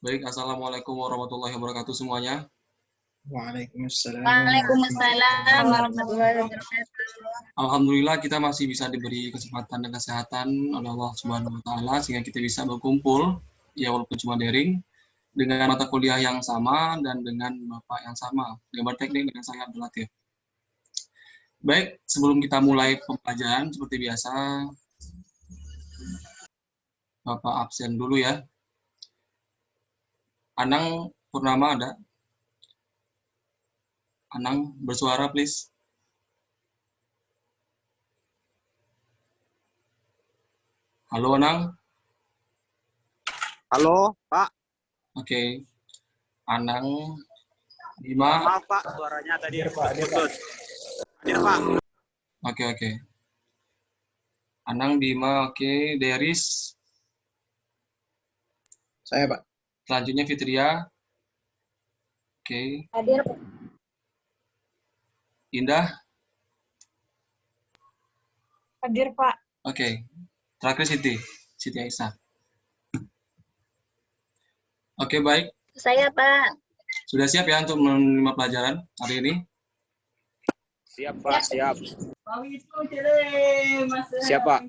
Baik, Assalamualaikum warahmatullahi wabarakatuh semuanya. Waalaikumsalam. Waalaikumsalam warahmatullahi wabarakatuh. Alhamdulillah kita masih bisa diberi kesempatan dan kesehatan oleh Allah Subhanahu wa taala sehingga kita bisa berkumpul ya walaupun cuma daring dengan mata kuliah yang sama dan dengan Bapak yang sama, gambar teknik dengan saya Abdul Latif. Baik, sebelum kita mulai pembelajaran seperti biasa Bapak absen dulu ya. Anang Purnama ada? Anang bersuara please. Halo Anang. Halo, Pak. Oke. Anang Bima. Maaf, Pak. Suaranya tadi putus. Hadir, Pak. Oke. Anang Bima, oke. Deris. Saya, Pak. Selanjutnya Fitria. Oke. Hadir, Pak. Indah. Hadir, Pak. Oke. Terakhir Siti Aisyah. Oke, baik. Saya, Pak. Sudah siap ya untuk menerima pelajaran hari ini? Siap, Pak. Siap. Siap, Pak.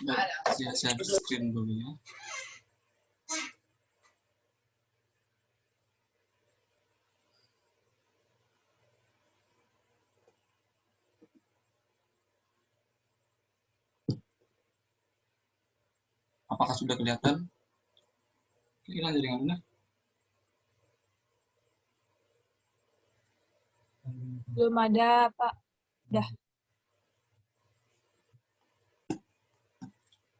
Baik, saya screen dulu ya. Apakah sudah kelihatan? Hilang jaringannya. Belum ada, Pak. Udah.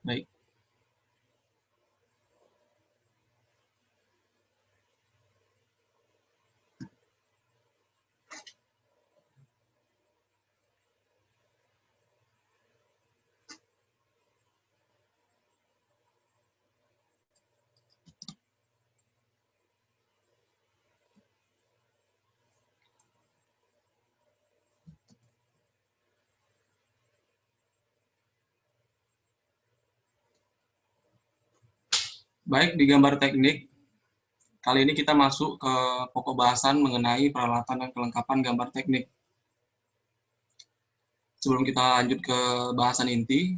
Baik. Baik, di gambar teknik, kali ini kita masuk ke pokok bahasan mengenai peralatan dan kelengkapan gambar teknik. Sebelum kita lanjut ke bahasan inti,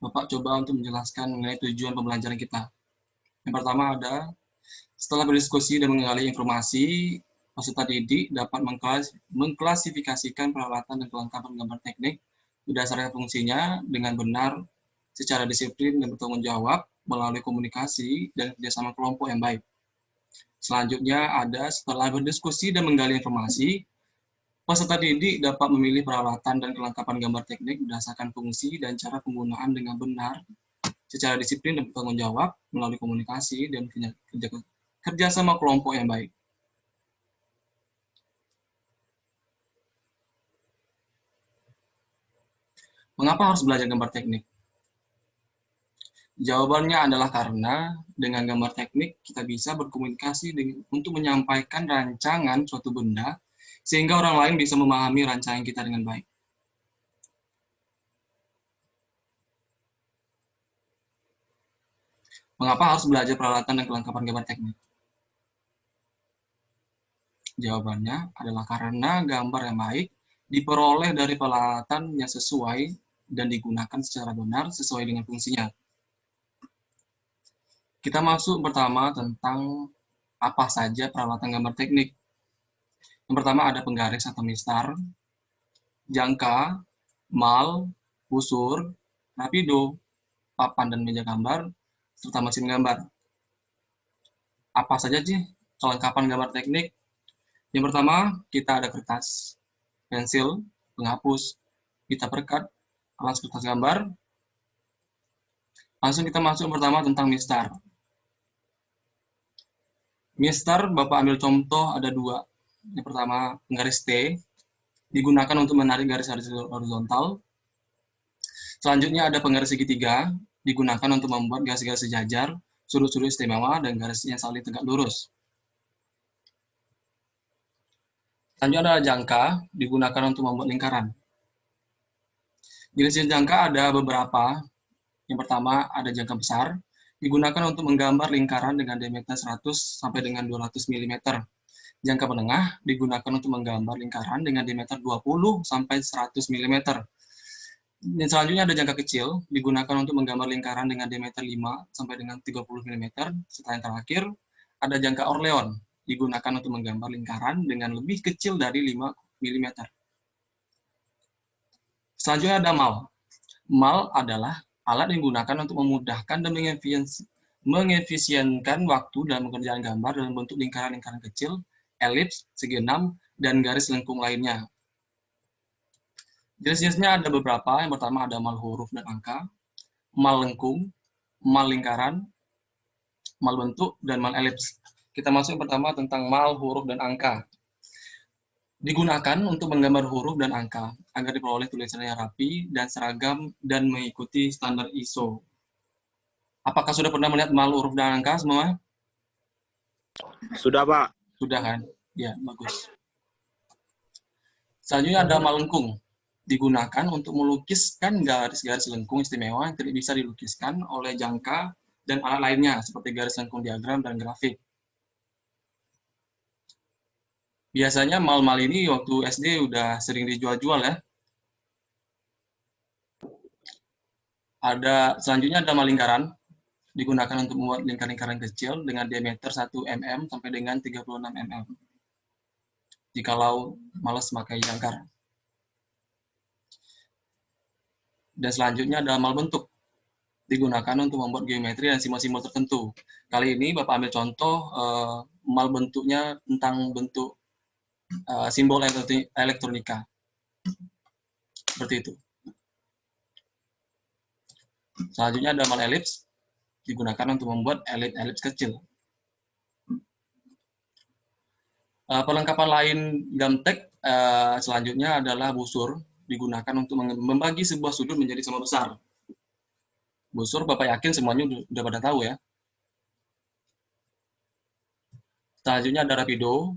Bapak coba untuk menjelaskan mengenai tujuan pembelajaran kita. Yang pertama ada, setelah berdiskusi dan menggali informasi, peserta didik dapat mengklasifikasikan peralatan dan kelengkapan gambar teknik berdasarkan fungsinya dengan benar, secara disiplin dan bertanggung jawab melalui komunikasi dan kerjasama kelompok yang baik. Selanjutnya ada, setelah berdiskusi dan menggali informasi, peserta didik dapat memilih peralatan dan kelengkapan gambar teknik berdasarkan fungsi dan cara penggunaan dengan benar, secara disiplin dan bertanggung jawab melalui komunikasi dan kerjasama kelompok yang baik. Mengapa harus belajar gambar teknik? Jawabannya adalah karena dengan gambar teknik kita bisa berkomunikasi untuk menyampaikan rancangan suatu benda sehingga orang lain bisa memahami rancangan kita dengan baik. Mengapa harus belajar peralatan dan kelengkapan gambar teknik? Jawabannya adalah karena gambar yang baik diperoleh dari peralatan yang sesuai dan digunakan secara benar sesuai dengan fungsinya. Kita masuk pertama tentang apa saja peralatan gambar teknik. Yang pertama ada penggaris atau mistar, jangka, mal, busur, rapido, papan dan meja gambar, serta mesin gambar. Apa saja sih kelengkapan gambar teknik? Yang pertama, kita ada kertas, pensil, penghapus, pita perekat, alas kertas gambar. Langsung kita masuk pertama tentang mistar. Mistar, Bapak ambil contoh ada dua. Yang pertama, penggaris T, digunakan untuk menarik garis-garis horizontal. Selanjutnya ada penggaris segitiga, digunakan untuk membuat garis-garis sejajar, sudut-sudut istimewa, dan garis yang saling tegak lurus. Selanjutnya ada jangka, digunakan untuk membuat lingkaran. Jenis jangka ada beberapa. Yang pertama ada jangka besar, digunakan untuk menggambar lingkaran dengan diameter 100 sampai dengan 200 mm. Jangka menengah digunakan untuk menggambar lingkaran dengan diameter 20 sampai 100 mm. Dan selanjutnya ada jangka kecil, digunakan untuk menggambar lingkaran dengan diameter 5 sampai dengan 30 mm. Setelah yang terakhir, ada jangka Orleon, digunakan untuk menggambar lingkaran dengan lebih kecil dari 5 mm. Selanjutnya ada mal. Mal adalah alat yang digunakan untuk memudahkan dan mengefisienkan waktu dalam mengerjakan gambar dalam bentuk lingkaran-lingkaran kecil, elips, segi enam, dan garis lengkung lainnya. Jenis-jenisnya ada beberapa. Yang pertama ada mal huruf dan angka, mal lengkung, mal lingkaran, mal bentuk, dan mal elips. Kita masuk yang pertama tentang mal huruf dan angka. Digunakan untuk menggambar huruf dan angka agar diperoleh tulisannya rapi dan seragam dan mengikuti standar ISO. Apakah sudah pernah melihat mal huruf dan angka semua? Sudah, Pak. Sudah kan? Ya, bagus. Selanjutnya ada mal lengkung. Digunakan untuk melukiskan garis-garis lengkung istimewa yang tidak bisa dilukiskan oleh jangka dan alat lainnya, seperti garis lengkung diagram dan grafik. Biasanya mal-mal ini waktu SD udah sering dijual-jual ya. Selanjutnya ada mal lingkaran. Digunakan untuk membuat lingkaran-lingkaran kecil dengan diameter 1 mm sampai dengan 36 mm. Jikalau malas pakai jangkar. Dan selanjutnya ada mal bentuk. Digunakan untuk membuat geometri dan simbol-simbol tertentu. Kali ini Bapak ambil contoh mal bentuknya tentang bentuk simbol elektronika. Seperti itu. Selanjutnya ada mal elips. Digunakan untuk membuat elips kecil. Perlengkapan lain Gamtek selanjutnya adalah busur. Digunakan untuk membagi sebuah sudut menjadi sama besar. Busur Bapak yakin semuanya udah pada tahu ya. Selanjutnya ada rapido.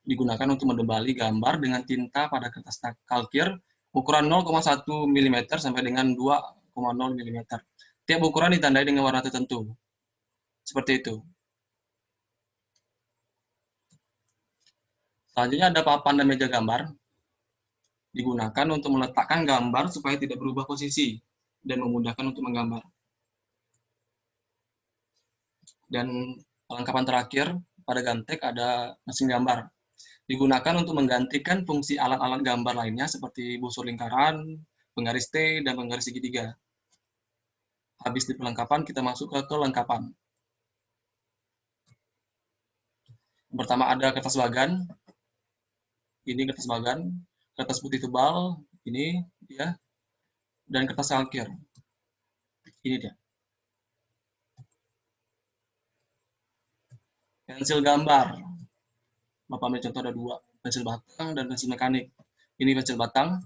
Digunakan untuk menebali gambar dengan tinta pada kertas kalkir ukuran 0,1 mm sampai dengan 2,0 mm. Tiap ukuran ditandai dengan warna tertentu. Seperti itu. Selanjutnya ada papan dan meja gambar. Digunakan untuk meletakkan gambar supaya tidak berubah posisi dan memudahkan untuk menggambar. Dan perlengkapan terakhir pada Gamtek ada mesin gambar. Digunakan untuk menggantikan fungsi alat-alat gambar lainnya seperti busur lingkaran, penggaris T, dan penggaris segitiga. Habis di perlengkapan, kita masuk ke kelengkapan. Yang pertama ada kertas bagan. Ini kertas bagan, kertas putih tebal, ini dia, dan kertas kalkir. Ini dia. Pensil gambar. Bapak ambil contoh ada dua, pensil batang dan pensil mekanik. Ini pensil batang,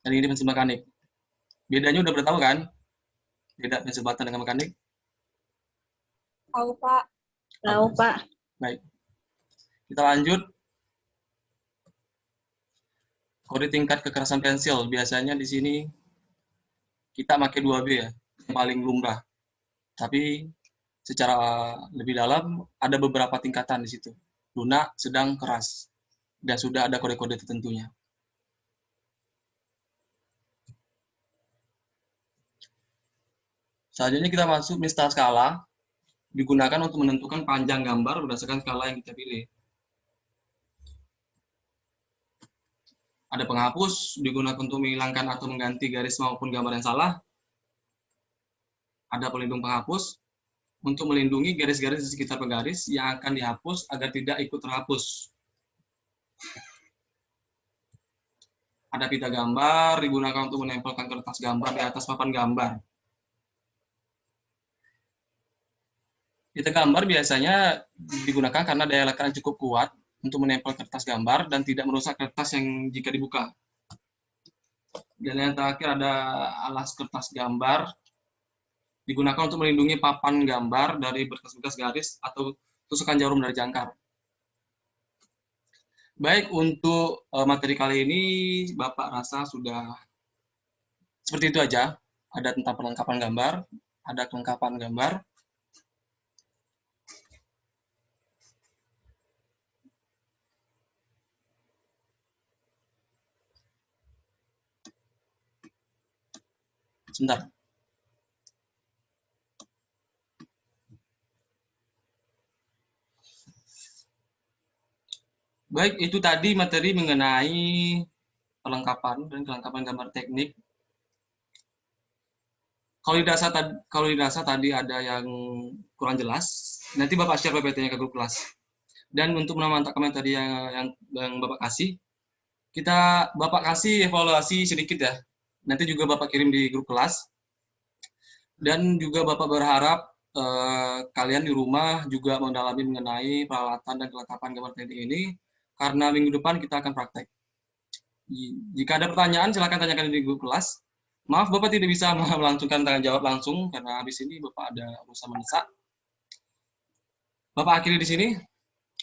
dan ini pensil mekanik. Bedanya udah bertahu kan? Beda pensil batang dengan mekanik? Tahu, Pak. Tahu, Pak. Baik. Kita lanjut. Kode tingkat kekerasan pensil. Biasanya di sini kita pakai 2B ya, yang paling lumrah. Tapi secara lebih dalam ada beberapa tingkatan di situ. Lunak, sedang, keras. Dan sudah ada kode-kode tertentunya. Selanjutnya kita masuk misal skala. Digunakan untuk menentukan panjang gambar berdasarkan skala yang kita pilih. Ada penghapus, digunakan untuk menghilangkan atau mengganti garis maupun gambar yang salah. Ada pelindung penghapus, untuk melindungi garis-garis di sekitar penggaris yang akan dihapus agar tidak ikut terhapus. Ada pita gambar, digunakan untuk menempelkan kertas gambar di atas papan gambar. Pita gambar biasanya digunakan karena daya lekat yang cukup kuat untuk menempel kertas gambar dan tidak merusak kertas yang jika dibuka. Dan yang terakhir ada alas kertas gambar, digunakan untuk melindungi papan gambar dari berkas-berkas garis atau tusukan jarum dari jangkar. Baik, untuk materi kali ini Bapak rasa sudah seperti itu aja. Ada tentang perlengkapan gambar, ada kelengkapan gambar. Sebentar. Baik, itu tadi materi mengenai perlengkapan dan kelengkapan gambar teknik. Kalau dirasa tadi ada yang kurang jelas, nanti Bapak share PPT-nya ke grup kelas. Dan untuk memantapkan materi yang Bapak kasih, Bapak kasih evaluasi sedikit ya. Nanti juga Bapak kirim di grup kelas. Dan juga Bapak berharap kalian di rumah juga mendalami mengenai peralatan dan kelengkapan gambar teknik ini, karena minggu depan kita akan praktek. Jika ada pertanyaan, silakan tanyakan di grup kelas. Maaf, Bapak tidak bisa melangsungkan tanya jawab langsung, karena habis ini Bapak ada urusan mendesak. Bapak akhiri di sini.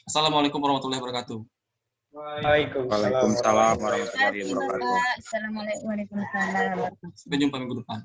Assalamualaikum warahmatullahi wabarakatuh. Waalaikumsalam warahmatullahi wabarakatuh. Assalamualaikum warahmatullahi wabarakatuh. Sampai jumpa minggu depan.